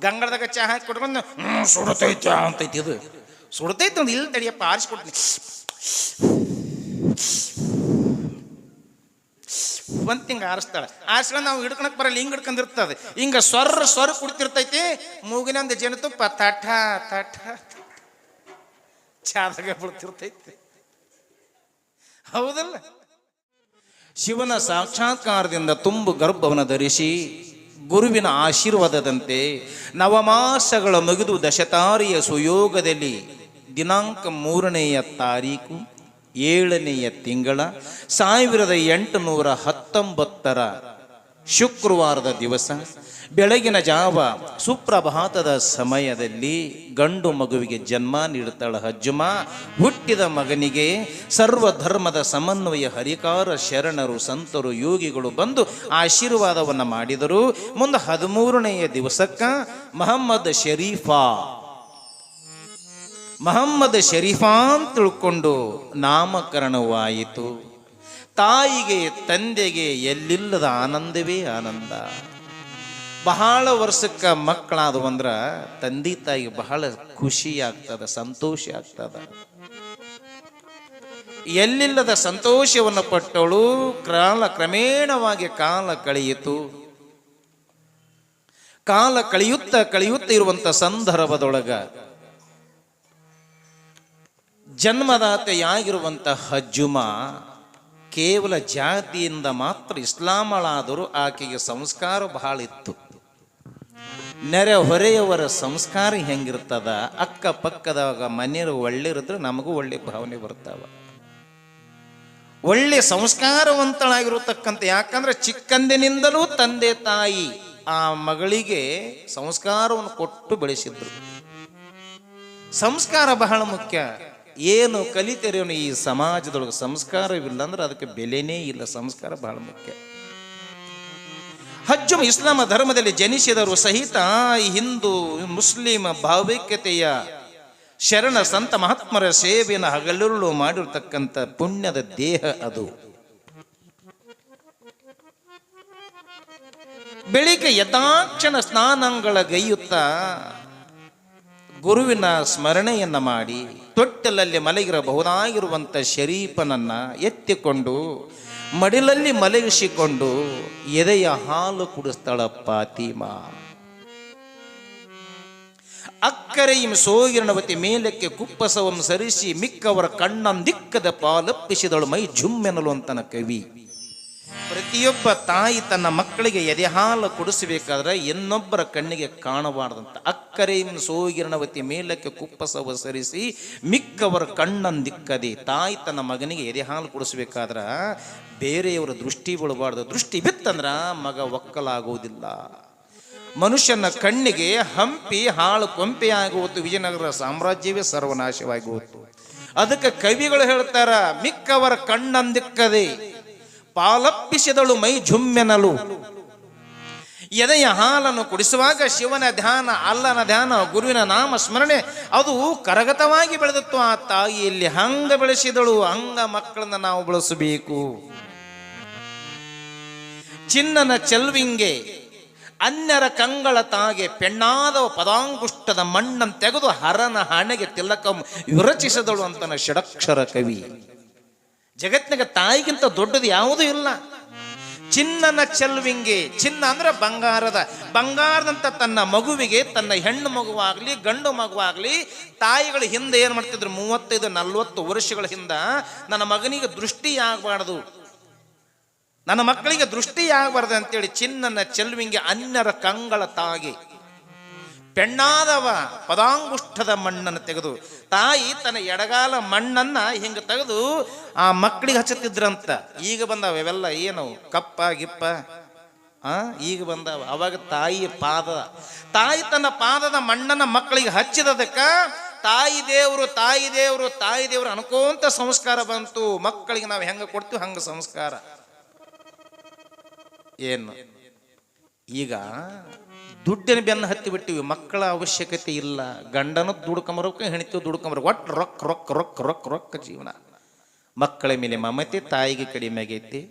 ಗಂಗಳದಾಗ ಚಾ ಹಾಕಿ ಕೊಟ್ಕೊಂಡು ಸುಡತೈತ ಅಂತೈತಿ. ಇದು ಸುಡತೈತಿ ಒಂದು ಇಲ್ಲಿ ತಡಿಯಪ್ಪ ಆರಿಸ್ಕೊಡ್ತೀನಿ ಒಂದು ತಿಂಗ ಆರಿಸ್ತಾಳೆ. ಆರಿಸ್ಕೊಂಡು ನಾವು ಹಿಡ್ಕೊಳಕ್ ಬರಲ್ಲ, ಹಿಂಗೆ ಹಿಡ್ಕೊಂಡಿರ್ತದೆ. ಹಿಂಗ ಸ್ವರ ಕುಡ್ತಿರ್ತೈತಿ. ಮೂಗಿನೊಂದು ಜೇನುತುಪ್ಪ ತಠ ತಠ ಚಾದಾಗ ಬಿಡ್ತಿರ್ತೈತಿ. ಹೌದಲ್ಲ? ಶಿವನ ಸಾಕ್ಷಾತ್ಕಾರದಿಂದ ತುಂಬು ಗರ್ಭವನ್ನು ಧರಿಸಿ ಗುರುವಿನ ಆಶೀರ್ವಾದದಂತೆ ನವಮಾಸಗಳ ಮುಗಿದು ದಶತಾರಿಯ ಸುಯೋಗದಲ್ಲಿ ದಿನಾಂಕ 3ನೆಯ ತಾರೀಕು 7ನೆಯ ತಿಂಗಳ 1819 ಶುಕ್ರವಾರದ ದಿವಸ ಬೆಳಗಿನ ಜಾವ ಸುಪ್ರಭಾತದ ಸಮಯದಲ್ಲಿ ಗಂಡು ಮಗುವಿಗೆ ಜನ್ಮ ನೀಡುತ್ತಾಳೆ ಹಜ್ಜುಮ. ಹುಟ್ಟಿದ ಮಗನಿಗೆ ಸರ್ವಧರ್ಮದ ಸಮನ್ವಯ ಹರಿಕಾರ ಶರಣರು ಸಂತರು ಯೋಗಿಗಳು ಬಂದು ಆಶೀರ್ವಾದವನ್ನು ಮಾಡಿದರು. ಮುಂದೆ 13ನೆಯ ದಿವಸಕ್ಕ ಮಹಮ್ಮದ್ ಶರೀಫಾ ಅಂತ ತಿಳ್ಕೊಂಡು ನಾಮಕರಣವಾಯಿತು. ತಾಯಿಗೆ ತಂದೆಗೆ ಎಲ್ಲಿಲ್ಲದ ಆನಂದವೇ ಆನಂದ. ಬಹಳ ವರ್ಷಕ್ಕೆ ಮಕ್ಕಳಾದವು ಅಂದ್ರೆ ತಂದೆ ತಾಯಿಗೆ ಬಹಳ ಖುಷಿ ಆಗ್ತದ, ಸಂತೋಷ ಆಗ್ತದ. ಎಲ್ಲಿಲ್ಲದ ಸಂತೋಷವನ್ನು ಪಟ್ಟವಳು. ಕ್ರಮೇಣವಾಗಿ ಕಾಲ ಕಳೆಯಿತು. ಕಾಲ ಕಳೆಯುತ್ತ ಇರುವಂತ ಸಂದರ್ಭದೊಳಗ ಜನ್ಮದಾತೆಯಾಗಿರುವಂತ ಹಜ್ಜುಮ ಕೇವಲ ಜಾತಿಯಿಂದ ಮಾತ್ರ ಇಸ್ಲಾಮಳಾದರೂ ಆಕೆಗೆ ಸಂಸ್ಕಾರ ಬಹಳ ಇತ್ತು. ನೆರೆ ಹೊರೆಯವರ ಸಂಸ್ಕಾರ ಹೆಂಗಿರ್ತದ, ಅಕ್ಕಪಕ್ಕದಾಗ ಮನೆಯವರು ಒಳ್ಳೆರಿದ್ರೆ ನಮಗೂ ಒಳ್ಳೆ ಭಾವನೆ ಬರ್ತಾವ. ಒಳ್ಳೆ ಸಂಸ್ಕಾರವಂತಳಾಗಿರತಕ್ಕಂಥ, ಯಾಕಂದ್ರೆ ಚಿಕ್ಕಂದಿನಿಂದಲೂ ತಂದೆ ತಾಯಿ ಆ ಮಗಳಿಗೆ ಸಂಸ್ಕಾರವನ್ನು ಕೊಟ್ಟು ಬೆಳೆಸಿದ್ರು. ಸಂಸ್ಕಾರ ಬಹಳ ಮುಖ್ಯ. ಏನು ಕಲಿತರೇನು ಈ ಸಮಾಜದೊಳಗೆ ಸಂಸ್ಕಾರವಿಲ್ಲ ಅಂದ್ರೆ ಅದಕ್ಕೆ ಬೆಲೆನೇ ಇಲ್ಲ. ಸಂಸ್ಕಾರ ಬಹಳ ಮುಖ್ಯ. ಹಜ್ಜುಮ ಇಸ್ಲಾಮ ಧರ್ಮದಲ್ಲಿ ಜನಿಸಿದರು ಸಹಿತ ಹಿಂದೂ ಮುಸ್ಲಿಂ ಭಾವೈಕ್ಯತೆಯ ಶರಣ ಸಂತ ಮಹಾತ್ಮರ ಸೇವೆಯನ್ನು ಹಗಲಿರುಳು ಮಾಡಿರ್ತಕ್ಕಂಥ ಪುಣ್ಯದ ದೇಹ ಅದು. ಬೆಳಿಗ್ಗೆ ಯಥಾಕ್ಷಣ ಸ್ನಾನಗಳಗೈಯುತ್ತಾ ಗುರುವಿನ ಸ್ಮರಣೆಯನ್ನ ಮಾಡಿ ತೊಟ್ಟಲಲ್ಲಿ ಮಲಗಿರಬಹುದಾಗಿರುವಂಥ ಶರೀಫನನ್ನ ಎತ್ತಿಕೊಂಡು ಮಡಿಲಲ್ಲಿ ಮಲಗಿಸಿಕೊಂಡು ಎದೆಯ ಹಾಲು ಕುಡಿಸ್ತಾಳ ಫಾತಿಮಾ. ಅಕ್ಕರೆയും ಸೋಗಿರಣವತಿ ಮೇಲಕ್ಕೆ ಕುಪ್ಪಸವಂ ಸರಿಸಿ ಮಿಕ್ಕವರ ಕಣ್ಣಂದಿಕ್ಕದ ಪಾಲಪ್ಪಿಸಿದಳು ಮೈ ಜುಮ್ಮೆನಲು ಅಂತನ ಕವಿ. ಪ್ರತಿಯೊಬ್ಬ ತಾಯಿ ತನ್ನ ಮಕ್ಕಳಿಗೆ ಎದೆ ಹಾಲು ಕುಡಿಸಬೇಕಾದ್ರೆ ಇನ್ನೊಬ್ಬರ ಕಣ್ಣಿಗೆ ಕಾಣಬಾರ್ದಂತ. ಅಕ್ಕರೆയും ಸೋಗಿರಣವತಿ ಮೇಲಕ್ಕೆ ಕುಪ್ಪಸವ ಸರಿಸಿ ಮಿಕ್ಕವರ ಕಣ್ಣಂದಿಕ್ಕದೆ. ತಾಯಿ ತನ್ನ ಮಗನಿಗೆ ಎದೆ ಹಾಲು ಕುಡಿಸ್ಬೇಕಾದ್ರ ಬೇರೆಯವರ ದೃಷ್ಟಿ ಬೀಳಬಾರ್ದು. ದೃಷ್ಟಿ ಬಿತ್ತಂದ್ರ ಮಗ ಒಕ್ಕಲಾಗುವುದಿಲ್ಲ. ಮನುಷ್ಯನ ಕಣ್ಣಿಗೆ ಹಂಪಿ ಹಾಳು ಕೊಂಪೆ ಆಗುವುದು. ವಿಜಯನಗರ ಸಾಮ್ರಾಜ್ಯವೇ ಸರ್ವನಾಶವಾಗಿ. ಅದಕ್ಕೆ ಕವಿಗಳು ಹೇಳ್ತಾರ, ಮಿಕ್ಕವರ ಕಣ್ಣಂದಿಕ್ಕದೆ ಪಾಲಪ್ಪಿಸಿದಳು ಮೈ ಜುಮ್ಮೆನಲು. ಎದೆಯ ಹಾಲನ್ನು ಕುಡಿಸುವಾಗ ಶಿವನ ಧ್ಯಾನ, ಅಲ್ಲನ ಧ್ಯಾನ, ಗುರುವಿನ ನಾಮ ಸ್ಮರಣೆ ಅದು ಕರಗತವಾಗಿ ಬೆಳೆದತ್ತು. ಆ ತಾಯಿಯಲ್ಲಿ ಹಂಗ ಬೆಳೆಸಿದಳು. ಹಂಗ ಮಕ್ಕಳನ್ನ ನಾವು ಬೆಳೆಸಬೇಕು. ಚಿನ್ನನ ಚೆಲ್ವಿಂಗೆ ಅನ್ಯರ ಕಂಗಳ ತಾಗೆ ಪೆಣ್ಣಾದ ಪದಾಂಗುಷ್ಟದ ಮಣ್ಣನ್ನು ತೆಗೆದು ಹರನ ಹಣೆಗೆ ತಿಲಕಂ ವಿರಚಿಸಿದಳು ಅಂತನ ಷಡಕ್ಷರ ಕವಿ. ಜಗತ್ತಿನಾಗ ತಾಯಿಗಿಂತ ದೊಡ್ಡದು ಯಾವುದೂ ಇಲ್ಲ. ಚಿನ್ನನ ಚೆಲ್ವಿಂಗೆ, ಚಿನ್ನ ಅಂದ್ರೆ ಬಂಗಾರದಂತ ತನ್ನ ಮಗುವಿಗೆ, ತನ್ನ ಹೆಣ್ಣು ಮಗುವಾಗ್ಲಿ ಗಂಡು ಮಗುವಾಗ್ಲಿ, ತಾಯಿಗಳ ಹಿಂದೆ ಏನ್ ಮಾಡ್ತಿದ್ರು, 35-40 ವರ್ಷಗಳ ಹಿಂದ ನನ್ನ ಮಗನಿಗೆ ದೃಷ್ಟಿ ಆಗಬಾರ್ದು, ನನ್ನ ಮಕ್ಕಳಿಗೆ ದೃಷ್ಟಿ ಆಗಬಾರ್ದು ಅಂತೇಳಿ ಚಿನ್ನನ ಚೆಲ್ವಿಂಗೆ ಅನ್ಯರ ಕಂಗಳ ತಾಗಿ ಪೆಣ್ಣಾದವ ಪದಾಂಗುಷ್ಠದ ಮಣ್ಣನ್ನು ತೆಗೆದು, ತಾಯಿ ತನ್ನ ಎಡಗಾಲ ಮಣ್ಣನ್ನ ಹಿಂಗ ತೆಗೆದು ಆ ಮಕ್ಕಳಿಗೆ ಹಚ್ಚುತ್ತಿದ್ರಂತ. ಈಗ ಬಂದಾವ ಇವೆಲ್ಲ ಏನು ಕಪ್ಪ ಗಿಪ್ಪ ಈಗ ಬಂದಾವ. ಅವಾಗ ತಾಯಿ ತನ್ನ ಪಾದದ ಮಣ್ಣನ್ನ ಮಕ್ಕಳಿಗೆ ಹಚ್ಚಿದದಕ್ಕ ತಾಯಿ ದೇವರು ಅನ್ಕೋಂತ ಸಂಸ್ಕಾರ ಬಂತು. ಮಕ್ಕಳಿಗೆ ನಾವು ಹೆಂಗ ಕೊಡ್ತೀವಿ ಹಂಗ ಸಂಸ್ಕಾರ. ಏನು ಈಗ ದುಡ್ಡಿನ ಬೆನ್ನು ಹತ್ತಿ ಬಿಟ್ಟಿವಿ. ಮಕ್ಕಳ ಅವಶ್ಯಕತೆ ಇಲ್ಲ. ಗಂಡನ ದುಡ್ಕೊಂಬರೋಕೆ, ಹೆಣ್ತಿವ್ ದುಡ್ಕೊಂಬರೋ, ಒಟ್ಟು ರೊಕ್ಕ ರೊಕ್ಕ ರೊಕ್ಕ ರೊಕ್ಕ ರೊಕ್ಕ ಜೀವನ. ಮಕ್ಕಳ ಮೇಲೆ ಮಮತೆ ತಾಯಿಗೆ ಕಡಿಮೆ ಆಗೈತಿ.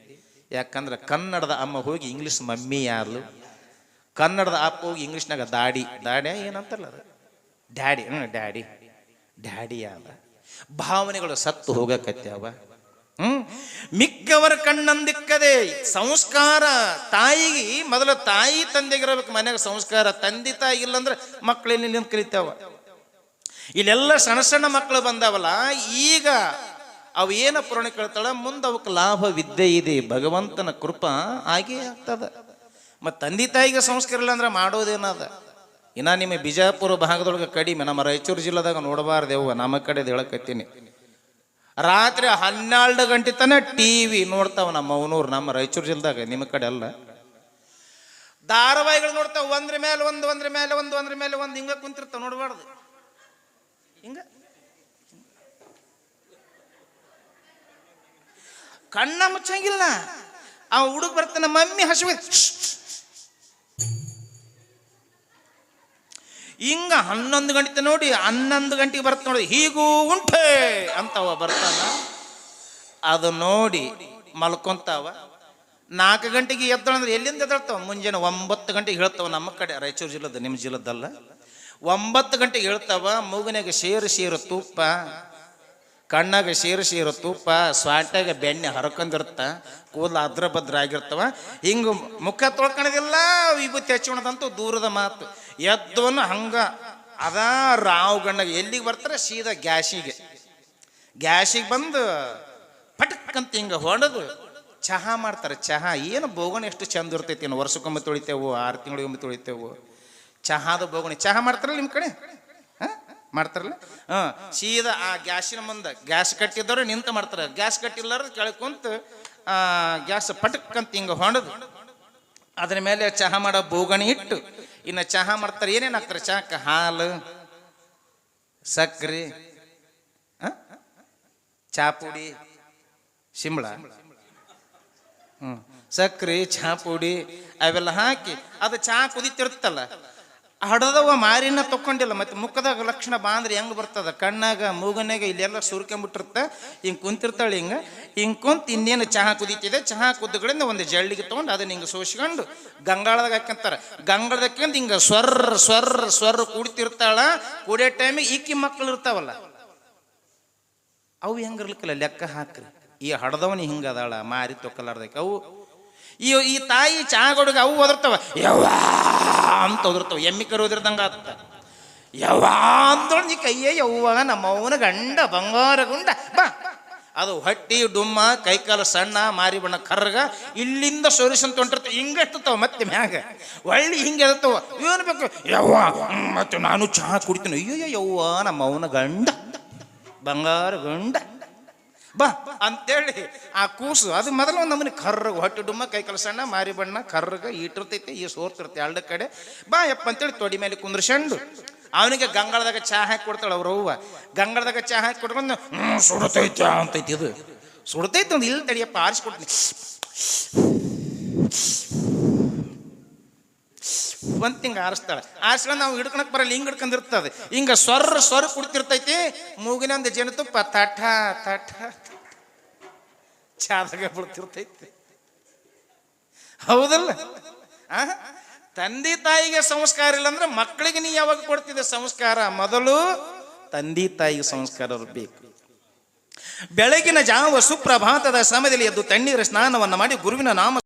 ಯಾಕಂದ್ರೆ ಕನ್ನಡದ ಅಮ್ಮ ಹೋಗಿ ಇಂಗ್ಲೀಷ್ ಮಮ್ಮಿ ಯಾರ್ಲು, ಕನ್ನಡದ ಅಪ್ಪ ಹೋಗಿ ಇಂಗ್ಲೀಷ್ನಾಗ ದಾಡಿ ದಾಡ್ಯಾ ಏನಂತಾರಲ್ಲ ಅದು ಡ್ಯಾಡಿ ಡ್ಯಾಡಿ ಡ್ಯಾಡಿ ಅದ ಭಾವನೆಗಳು ಸತ್ತು ಹೋಗಕತ್ಯಾವ. ಮಿಕ್ಕವರ ಕಣ್ಣಂದಿಕ್ಕದೆ ಸಂಸ್ಕಾರ ತಾಯಿಗೆ ಮೊದಲು ತಾಯಿ ತಂದೆಗಿರಬೇಕು ಮನೆಯಾಗ ಸಂಸ್ಕಾರ. ತಂದೆ ತಾಯಿ ಇಲ್ಲಂದ್ರೆ ಮಕ್ಕಳೇನಿಲ್ಲ ಕಲಿತಾವ. ಇಲ್ಲೆಲ್ಲ ಸಣ್ಣ ಸಣ್ಣ ಮಕ್ಕಳು ಬಂದಾವಲ್ಲ, ಈಗ ಅವು ಏನ ಪುರಾಣ ಕೇಳ್ತಾಳ, ಮುಂದೆ ಅವಕ್ಕೆ ಲಾಭವಿದ್ದೇ ಇದೆ, ಭಗವಂತನ ಕೃಪಾ ಆಗೇ ಆಗ್ತದ. ಮತ್ತು ತಂದೆ ತಾಯಿಗೆ ಸಂಸ್ಕಾರ ಇಲ್ಲ ಅಂದ್ರೆ ಮಾಡೋದೇನದ. ಇನ್ನ ನಿಮ್ಮ ಬಿಜಾಪುರ ಭಾಗದೊಳಗೆ ಕಡಿಮೆ, ನಮ್ಮ ರಾಯಚೂರು ಜಿಲ್ಲೆದಾಗ ನೋಡಬಾರ್ದೇವ. ನಮ್ಮ ಕಡೆ ಹೇಳಕತ್ತೀನಿ, ರಾತ್ರಿ 12 ಗಂಟೆ ತನಕ TV ನೋಡ್ತಾವ ನಮ್ಮ ಅವನೂರು, ನಮ್ಮ ರಾಯಚೂರು ಜಿಲ್ಲೆದಾಗ. ನಿಮ್ಮ ಕಡೆ ಅಲ್ಲ, ಧಾರಾವಾಹಿಗಳು ನೋಡ್ತಾವ. ಒಂದ್ರ ಮೇಲೆ ಒಂದು ಒಂದ್ರ ಮೇಲೆ ಒಂದು ಒಂದ್ರ ಮೇಲೆ ಒಂದು ಹಿಂಗ ಕುಂತಿರ್ತಾವ. ನೋಡಬಾರ್ದು ಹಿಂಗ ಕಣ್ಣ ಮುಚ್ಚಂಗಿಲ್ಲ. ಆ ಹುಡುಗ ಬರ್ತಾನ, ಮಮ್ಮಿ ಹಸಿವೆ ಹಿಂಗ 11 ಗಂಟೆ ನೋಡಿ 11 ಗಂಟೆಗೆ ಬರ್ತ ನೋಡಿ, ಹೀಗೂ ಉಂಟೆ ಅಂತವ ಬರ್ತಾನ. ಅದು ನೋಡಿ ಮಲ್ಕೊಂತಾವ. 4 ಗಂಟೆಗೆ ಎದ್ದಳಂದ್ರೆ ಎಲ್ಲಿಂದ ಎದ್ದಳ್ತಾವ? ಮುಂಜಾನೆ 9 ಗಂಟೆಗೆ ಹೇಳ್ತಾವ. ನಮ್ಮ ಕಡೆ ರಾಯಚೂರು ಜಿಲ್ಲೆದ, ನಿಮ್ಮ ಜಿಲ್ಲೆದಲ್ಲ. 9 ಗಂಟೆಗೆ ಹೇಳ್ತಾವ. ಮೂಗನಾಗ ಸೇರು ತುಪ್ಪ, ಕಣ್ಣಾಗ ಸೇರು ತುಪ್ಪ, ಸ್ವಾಟ್ಯಾಗ ಬೆಣ್ಣೆ ಹರ್ಕೊಂಡಿರ್ತ, ಕೂದಲು ಅದ್ರ ಭದ್ರ ಆಗಿರ್ತಾವ. ಹಿಂಗೆ ಮುಖ ತೊಳ್ಕೊಳೋದಿಲ್ಲ, ವಿಭೂತಿ ಹಚ್ಕೊಳದಂತೂ ದೂರದ ಮಾತು. ಎದ್ದವನು ಹಂಗ ಅದಾ ರಾವ್ ಗಣ್ಣಾಗ ಎಲ್ಲಿಗೆ ಬರ್ತಾರೆ? ಸೀದಾ ಗ್ಯಾಸಿಗೆ ಬಂದು ಪಟಕ್ಕಂತ ಹಿಂಗೆ ಹೊಡೆದು ಚಹಾ ಮಾಡ್ತಾರೆ. ಚಹಾ ಏನು ಬೋಗಣೆ ಎಷ್ಟು ಚಂದ ಇರ್ತೈತಿ. ಏನು ವರ್ಷಕ್ಕೊಮ್ಮೆ ತೊಳಿತೇವು, 6 ತಿಂಗಳಿಗೊಮ್ಮೆ ತೊಳಿತೇವು. ಚಹಾದ ಬೋಗಣೆ ಚಹಾ ಮಾಡ್ತಾರಲ್ಲ ನಿಮ್ಮ ಕಡೆ? ಮಾಡ್ತಾರಲ್ಲ. ಸೀದಾ ಆ ಗ್ಯಾಸಿನ ಮುಂದೆ, ಗ್ಯಾಸ್ ಕಟ್ಟಿದ್ದವ್ರು ನಿಂತ ಮಾಡ್ತಾರೆ. ಗ್ಯಾಸ್ ಕಟ್ಟಿಲ್ಲಾರ ಕೆಳಗೆ ಕುಂತು ಗ್ಯಾಸ್ ಪಟಕ್ಕಂತ ಹಿಂಗೆ ಹೊಡೆದು ಅದ್ರ ಮೇಲೆ ಚಹಾ ಮಾಡೋ ಬೋಗಣಿ ಇಟ್ಟು ಇನ್ನು ಚಹಾ ಮಾಡ್ತಾರೆ. ಏನೇನು ಹಾಕ್ತಾರೆ ಚಹಾಕ್ಕೆ? ಹಾಲು, ಸಕ್ಕರೆ, ಚಹಾ ಪುಡಿ, ಶಿಂಬಳ, ಸಕ್ಕರೆ, ಚಹಾ ಪುಡಿ ಅವೆಲ್ಲ ಹಾಕಿ ಅದು ಚಹಾ ಕುದಿತಿರುತ್ತಲ್ಲ, ಹಡದವ ಮಾರಿನ ತಕ್ಕೊಂಡಿಲ್ಲ. ಮತ್ತೆ ಮುಖದಾಗ ಲಕ್ಷಣ ಬಾಂದ್ರೆ ಹೆಂಗೆ ಬರ್ತದ? ಕಣ್ಣಾಗ ಮೂಗನಾಗ ಇಲ್ಲೆಲ್ಲ ಸುರ್ಕೊಂಬಿಟ್ಟಿರ್ತ. ಹಿಂಗೆ ಕುಂತಿರ್ತಾಳೆ. ಹಿಂಗೆ ಕುಂತು ಇನ್ನೇನು ಚಹಾ ಕುದೀತಿದೆ, ಚಹಾ ಕುದ್ದಗಳಿಂದ ಒಂದು ಜಳ್ಳಿಗೆ ತೊಗೊಂಡು ಅದನ್ನ ಹಿಂಗೆ ಸೋಸ್ಕೊಂಡು ಗಂಗಾಳದಾಗ ಹಾಕಂತಾರೆ. ಗಂಗಾಳದಾಗ ಹಾಕ್ಯಂದು ಹಿಂಗೆ ಸ್ವರ್ ಕುಡಿತಿರ್ತಾಳ. ಕುಡಿಯೋ ಟೈಮಿಗೆ ಈಕಿ ಮಕ್ಕಳು ಇರ್ತಾವಲ್ಲ, ಅವು ಹೆಂಗಿರ್ಲಿಕ್ಕಲ್ಲ ಲೆಕ್ಕ ಹಾಕ್ರಿ. ಈ ಹಡದವನಿ ಹಿಂಗದಾಳ ಮಾರಿ ತೊಕ್ಕಲಾರ್ದಕ್ಕೆ. ಅವು ಈ ತಾಯಿ ಚಹಾ ಕೊಡುಗೆ ಅವು ಒದರ್ತಾವ, ಯವ್ವಾ ಅಂತ ಒದರ್ತಾವ. ಎಮ್ಮಿ ಕರು ಓದಿರ್ದಂಗ ಆತ. ಯವ್ವಾ ಅಂತೊಂದು ಕೈಯೇ ಯವ್ವ ನಮ್ಮವನ ಗಂಡ ಬಂಗಾರ ಗುಂಡ ಬಾ. ಅದು ಹೊಟ್ಟಿ ಡುಮ್ಮ, ಕೈಕಾಲು ಸಣ್ಣ, ಮಾರಿ ಬಣ್ಣ ಕರ್ಗ, ಇಲ್ಲಿಂದ ಸೊರಿಸಂತ ಹೊಂಟಿರ್ತಾವ. ಹಿಂಗೆ ಎತ್ತತಾವ ಮತ್ತೆ ಮ್ಯಾಗ ಒಳ್ಳಿ ಹಿಂಗೆ ಎತ್ತವ. ಏನು ಬೇಕು? ಯವ್ವ ಮತ್ತೆ ನಾನು ಚಹಾ ಕುಡಿತೀನಿ. ಅಯ್ಯೋ ಯವ್ವ ನಮ್ಮವನ ಗಂಡ ಬಂಗಾರ ಗಂಡ ಬಾ ಅಂತೇಳಿ ಆ ಕೂಸು ಅದು ಮೊದಲು ಒಂದು ನಮ್ಮನೆ ಕರ್ರಗ, ಹೊಟ್ಟೆ ಡುಮ್ಮ, ಕೈಕಾಲು ಸಣ್ಣ, ಮಾರಿ ಬಣ್ಣ ಕರ್ರಗ ಇಟ್ಟಿರ್ತೈತಿ. ಈ ಸೋರ್ತಿರ್ತೈತಿ 2 ಕಡೆ. ಬಾ ಯಪ್ಪ ಅಂತೇಳಿ ತೊಡಿ ಮೇಲೆ ಕುಂದ್ರಸಂಡು ಅವನಿಗೆ ಗಂಗಾಳದಾಗ ಚಹಾ ಹಾಕಿ ಕೊಡ್ತಾಳೆ ಅವ್ರ ಅವ್ವ. ಗಂಗಾಳದಾಗ ಚಹಾ ಹಾಕಿ ಕೊಟ್ಕೊಂಡು ಸುಡತೈತಿ ಅಂತೈತಿ. ಇದು ಸುಡ್ತೈತಿ ಒಂದು ಇಲ್ಲಿ ತಡಿಯಪ್ಪ ಆರಿಸ್ಕೊಡ್ತೀನಿ ಅಂತ ಹಿಂಗೆ ಆರಿಸ್ತಾಳೆ. ಆರಿಸ್ಕೊಂಡು ನಾವು ಹಿಡ್ಕೊಳಕ್ ಬರಲ್ಲ, ಹಿಂಗೆ ಹಿಡ್ಕೊಂಡಿರ್ತದೆ. ಹಿಂಗೆ ಸ್ವರ್ ಕುಡ್ತಿರ್ತೈತಿ. ಮೂಗಿನ ಒಂದು ಜೇನುತುಪ್ಪ ತಠ ಚಾದಾಗ ಬಿಡ್ತಿರ್ತೈತಿ. ಹೌದಲ್ಲ? ತಂದೆ ತಾಯಿಗೆ ಸಂಸ್ಕಾರ ಇಲ್ಲ ಅಂದ್ರೆ ಮಕ್ಕಳಿಗೆ ನೀ ಯಾವಾಗ ಕೊಡ್ತಿದ್ದೆ ಸಂಸ್ಕಾರ? ಮೊದಲು ತಂದೆ ತಾಯಿಗೆ ಸಂಸ್ಕಾರ ಬೇಕು. ಬೆಳಗಿನ ಜಾವ ಸುಪ್ರಭಾತದ ಸಮಯದಲ್ಲಿ ಎದ್ದು ತಣ್ಣೀರ ಸ್ನಾನವನ್ನು ಮಾಡಿ ಗುರುವಿನ ನಾಮ